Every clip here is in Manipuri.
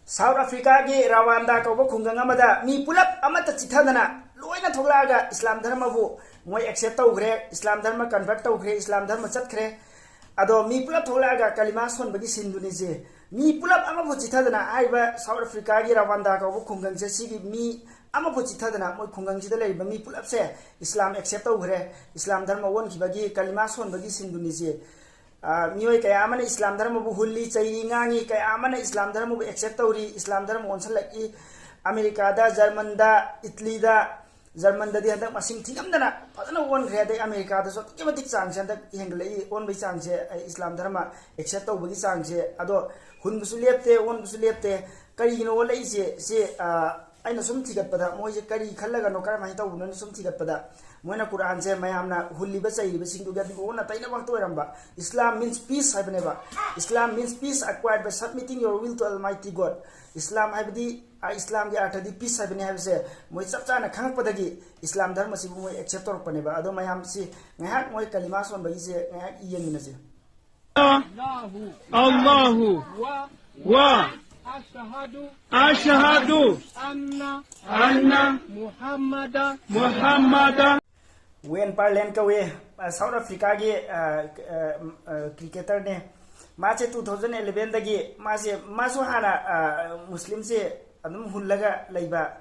South Africa ki Rwanda ko khungang amada mi pulap amata chithadana loina thoglaga Islam dharma bu moi accept tawgre Islam dharma convert tawgre Islam dharma chatkhre ado mi pulap thoglaga kalima son bagi sinduni je mi pulap ama bu chithadana aiba South Africa ki Rwanda ko khungang je sigi mi ama bu chithadana moi khungang ji da leiba mi pulap se Islam accept tawgre Islam dharma won ki bagi kalima son bagi sinduni je मियोय कया आमने इस्लाम धर्म बु हुल्ली cherry ngangi kaya amana Islam धर्म बु accept तौरी Islam धर्म onsalaki America da German da Italy da German da di handak masing thingamdana fadana won khre da America da so kematik chang se handak henglei on bai chang se Islam धर्म accept tau bagi chang se ado hun busu lepte on busu lepte kari gino lai se aina sum thigat pada moi je kari khallaga no kar mai tau nan sum thigat pada moina Quran se mayamna hulliba chaiba singdu ga ona taina wang toiramba Islam means peace haibneba Islam means peace acquired by submitting your will to Almighty God Islam haibdi Islam ge arthadi peace haibne habse moi chapchana khangpadagi Islam dharma si moi accept torpaneba ado mayam si ngahak moi kalima son bagi se ngahak iyengina se Allahu wa ashhadu anna Muhammada Wen Parlen ka we South Africa ge cricketer ne mache 2011 dagi masu hana muslim se adum hullaga leiba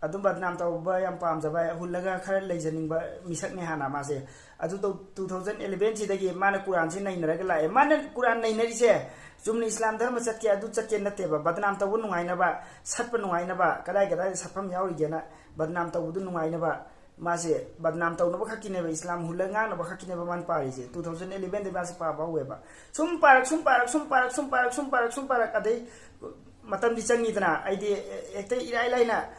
adum badnam tawba yam pamjaba hullaga khara leijaning ba misak ne hana mase adu 2011 si dagi mana Quran si nai naraga la mana Quran nai nari se jumni Islam dharma chatke adu chatke natte ba badnam tawu nungai na ba satpa nungai na ba kadai kadai satpam yawi gena badnam tawu du nungai na ba Masih badnam tau nabo khakine ba Islam hulangang nabo khakine ba man pari je 2011 de basi pa ba weba sumparak adai matam di changi dana aidi ekte irai laina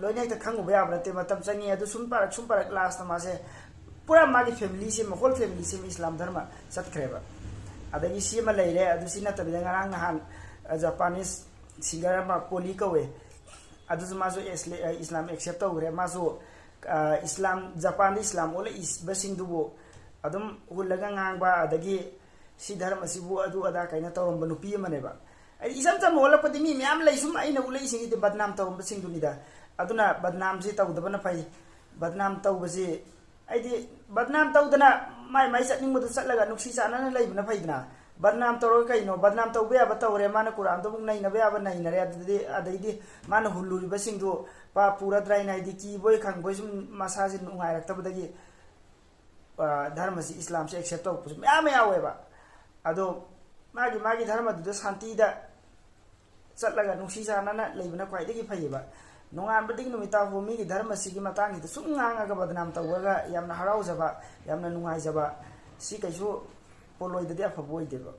loina ekta khangu ba yabra te matam changi adu sumparak last ma se pura magi family se whole family se Islam dharma satkreba adagi si ma leire adu sina tabida ngarang han Japanese singer ma poli kawe adu mazo Islam accept tawre mazo Islam Japan Islam ole is basing dubo adum hulaga ngangba adagi si dharma sibu adu ada kaina tawam banupi maneba ai isam tam wala padi mi am lai sum aina ulai singi de badnam tawam basing dunida aduna badnam si taw dabana pai badnam taw basi ai di badnam taw dana mai satning mudu satlaga nuksi sana lai bana pai dana badnam tawro kaino badnam taw be aba tawre mana Quran to nai na be aba nai na re adai di mana huluri basing du pa pura drai nai di ki boy khang boy sum massage nungai rakta badagi dharma si Islam se accept to pus me awe ba ado magi dharma du santi da satlaga nuksi sana na leibna kwai dagi phai ba nongan bading numita bumi gi dharma si gi matang gi sum nganga ga badnam tawaga yamna harau jaba yamna nungai jaba si kaisu poloi da dia fa boy deba